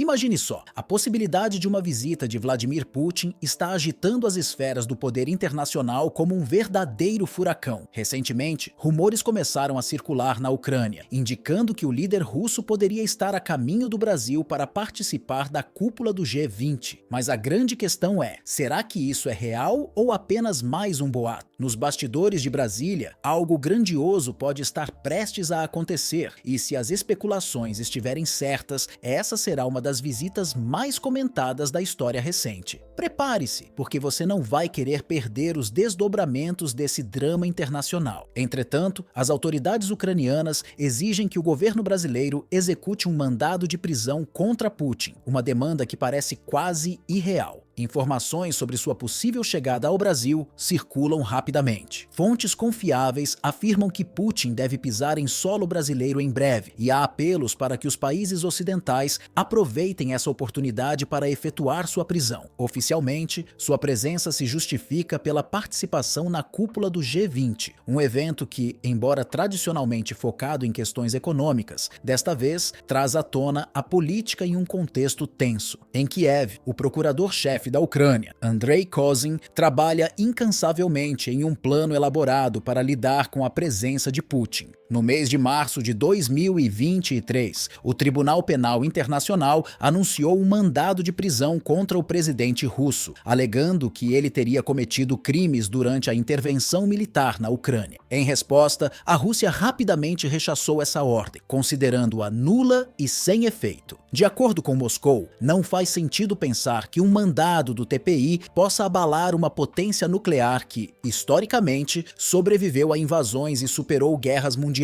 Imagine só, a possibilidade de uma visita de Vladimir Putin está agitando as esferas do poder internacional como um verdadeiro furacão. Recentemente, rumores começaram a circular na Ucrânia, indicando que o líder russo poderia estar a caminho do Brasil para participar da cúpula do G20. Mas a grande questão é, será que isso é real ou apenas mais um boato? Nos bastidores de Brasília, algo grandioso pode estar prestes a acontecer, e se as especulações estiverem certas, essa será uma das visitas mais comentadas da história recente. Prepare-se, porque você não vai querer perder os desdobramentos desse drama internacional. Entretanto, as autoridades ucranianas exigem que o governo brasileiro execute um mandado de prisão contra Putin, uma demanda que parece quase irreal. Informações sobre sua possível chegada ao Brasil circulam rapidamente. Fontes confiáveis afirmam que Putin deve pisar em solo brasileiro em breve, e há apelos para que os países ocidentais aproveitem essa oportunidade para efetuar sua prisão. Oficialmente, sua presença se justifica pela participação na cúpula do G20, um evento que, embora tradicionalmente focado em questões econômicas, desta vez traz à tona a política em um contexto tenso. Em Kiev, o procurador-chefe da Ucrânia, Andrei Kozin, trabalha incansavelmente em um plano elaborado para lidar com a presença de Putin. No mês de março de 2023, o Tribunal Penal Internacional anunciou um mandado de prisão contra o presidente russo, alegando que ele teria cometido crimes durante a intervenção militar na Ucrânia. Em resposta, a Rússia rapidamente rechaçou essa ordem, considerando-a nula e sem efeito. De acordo com Moscou, não faz sentido pensar que um mandado do TPI possa abalar uma potência nuclear que, historicamente, sobreviveu a invasões e superou guerras mundiais.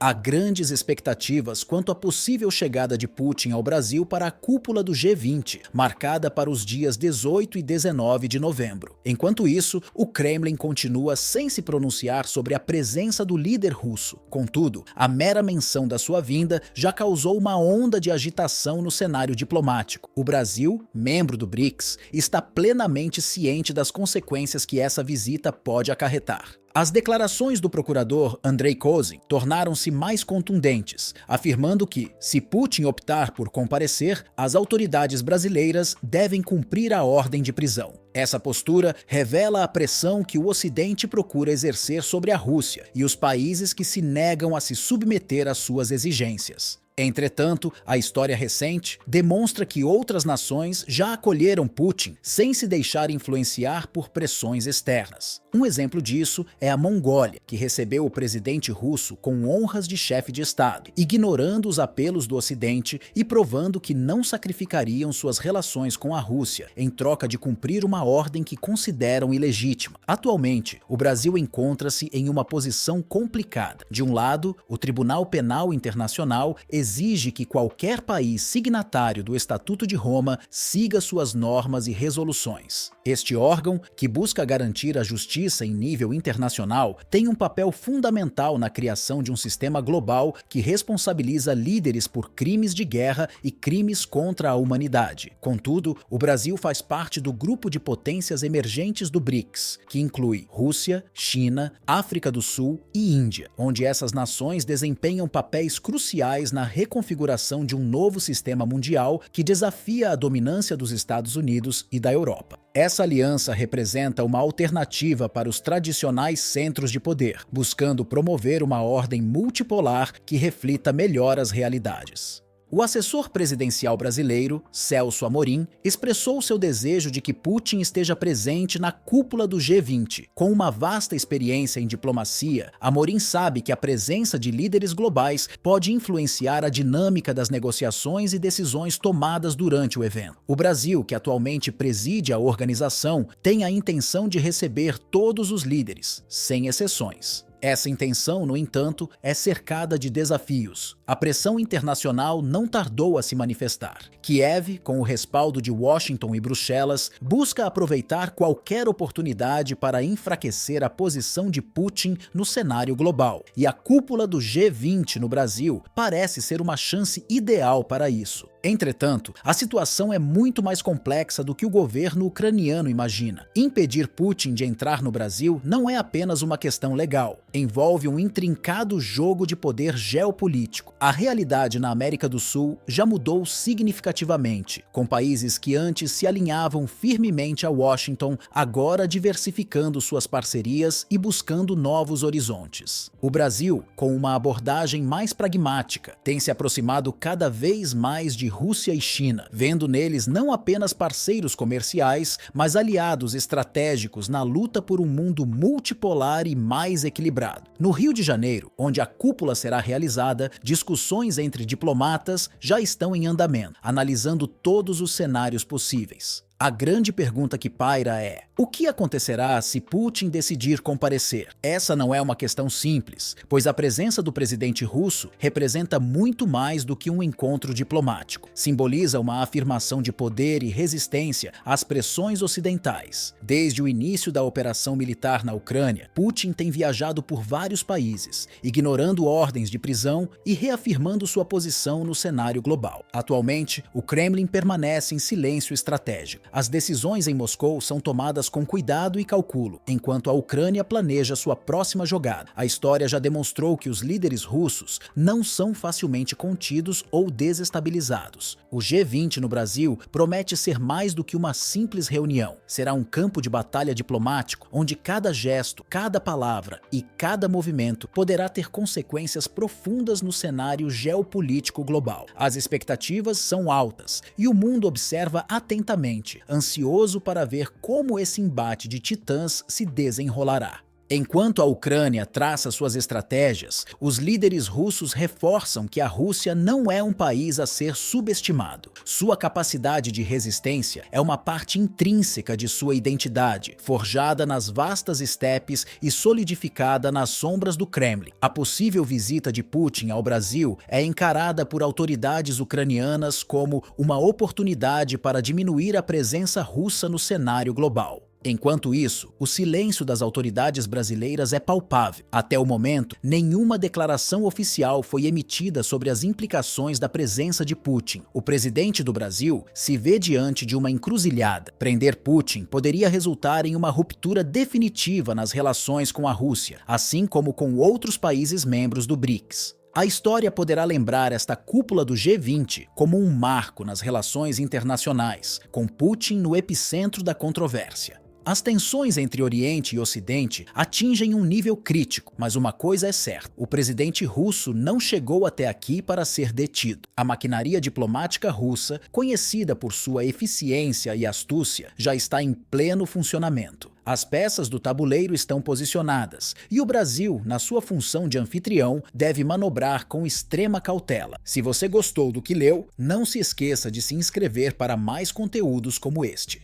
Há grandes expectativas quanto à possível chegada de Putin ao Brasil para a cúpula do G20, marcada para os dias 18 e 19 de novembro. Enquanto isso, o Kremlin continua sem se pronunciar sobre a presença do líder russo. Contudo, a mera menção da sua vinda já causou uma onda de agitação no cenário diplomático. O Brasil, membro do BRICS, está plenamente ciente das consequências que essa visita pode acarretar. As declarações do procurador Andrei Kozin tornaram-se mais contundentes, afirmando que, se Putin optar por comparecer, as autoridades brasileiras devem cumprir a ordem de prisão. Essa postura revela a pressão que o Ocidente procura exercer sobre a Rússia e os países que se negam a se submeter às suas exigências. Entretanto, a história recente demonstra que outras nações já acolheram Putin sem se deixar influenciar por pressões externas. Um exemplo disso é a Mongólia, que recebeu o presidente russo com honras de chefe de Estado, ignorando os apelos do Ocidente e provando que não sacrificariam suas relações com a Rússia em troca de cumprir uma ordem que consideram ilegítima. Atualmente, o Brasil encontra-se em uma posição complicada. De um lado, o Tribunal Penal Internacional exige que qualquer país signatário do Estatuto de Roma siga suas normas e resoluções. Este órgão, que busca garantir a justiça em nível internacional, tem um papel fundamental na criação de um sistema global que responsabiliza líderes por crimes de guerra e crimes contra a humanidade. Contudo, o Brasil faz parte do grupo de potências emergentes do BRICS, que inclui Rússia, China, África do Sul e Índia, onde essas nações desempenham papéis cruciais na reconfiguração de um novo sistema mundial que desafia a dominância dos Estados Unidos e da Europa. Essa aliança representa uma alternativa para os tradicionais centros de poder, buscando promover uma ordem multipolar que reflita melhor as realidades. O assessor presidencial brasileiro, Celso Amorim, expressou seu desejo de que Putin esteja presente na cúpula do G20. Com uma vasta experiência em diplomacia, Amorim sabe que a presença de líderes globais pode influenciar a dinâmica das negociações e decisões tomadas durante o evento. O Brasil, que atualmente preside a organização, tem a intenção de receber todos os líderes, sem exceções. Essa intenção, no entanto, é cercada de desafios. A pressão internacional não tardou a se manifestar. Kiev, com o respaldo de Washington e Bruxelas, busca aproveitar qualquer oportunidade para enfraquecer a posição de Putin no cenário global. E a cúpula do G20 no Brasil parece ser uma chance ideal para isso. Entretanto, a situação é muito mais complexa do que o governo ucraniano imagina. Impedir Putin de entrar no Brasil não é apenas uma questão legal. Envolve um intrincado jogo de poder geopolítico. A realidade na América do Sul já mudou significativamente, com países que antes se alinhavam firmemente a Washington, agora diversificando suas parcerias e buscando novos horizontes. O Brasil, com uma abordagem mais pragmática, tem se aproximado cada vez mais de Rússia e China, vendo neles não apenas parceiros comerciais, mas aliados estratégicos na luta por um mundo multipolar e mais equilibrado. No Rio de Janeiro, onde a cúpula será realizada, discussões entre diplomatas já estão em andamento, analisando todos os cenários possíveis. A grande pergunta que paira é: o que acontecerá se Putin decidir comparecer? Essa não é uma questão simples, pois a presença do presidente russo representa muito mais do que um encontro diplomático. Simboliza uma afirmação de poder e resistência às pressões ocidentais. Desde o início da operação militar na Ucrânia, Putin tem viajado por vários países, ignorando ordens de prisão e reafirmando sua posição no cenário global. Atualmente, o Kremlin permanece em silêncio estratégico. As decisões em Moscou são tomadas com cuidado e calculo, enquanto a Ucrânia planeja sua próxima jogada. A história já demonstrou que os líderes russos não são facilmente contidos ou desestabilizados. O G20 no Brasil promete ser mais do que uma simples reunião. Será um campo de batalha diplomático, onde cada gesto, cada palavra e cada movimento poderá ter consequências profundas no cenário geopolítico global. As expectativas são altas e o mundo observa atentamente, ansioso para ver como esse embate de titãs se desenrolará. Enquanto a Ucrânia traça suas estratégias, os líderes russos reforçam que a Rússia não é um país a ser subestimado. Sua capacidade de resistência é uma parte intrínseca de sua identidade, forjada nas vastas estepes e solidificada nas sombras do Kremlin. A possível visita de Putin ao Brasil é encarada por autoridades ucranianas como uma oportunidade para diminuir a presença russa no cenário global. Enquanto isso, o silêncio das autoridades brasileiras é palpável. Até o momento, nenhuma declaração oficial foi emitida sobre as implicações da presença de Putin. O presidente do Brasil se vê diante de uma encruzilhada. Prender Putin poderia resultar em uma ruptura definitiva nas relações com a Rússia, assim como com outros países membros do BRICS. A história poderá lembrar esta cúpula do G20 como um marco nas relações internacionais, com Putin no epicentro da controvérsia. As tensões entre Oriente e Ocidente atingem um nível crítico, mas uma coisa é certa: o presidente russo não chegou até aqui para ser detido. A maquinaria diplomática russa, conhecida por sua eficiência e astúcia, já está em pleno funcionamento. As peças do tabuleiro estão posicionadas e o Brasil, na sua função de anfitrião, deve manobrar com extrema cautela. Se você gostou do que leu, não se esqueça de se inscrever para mais conteúdos como este.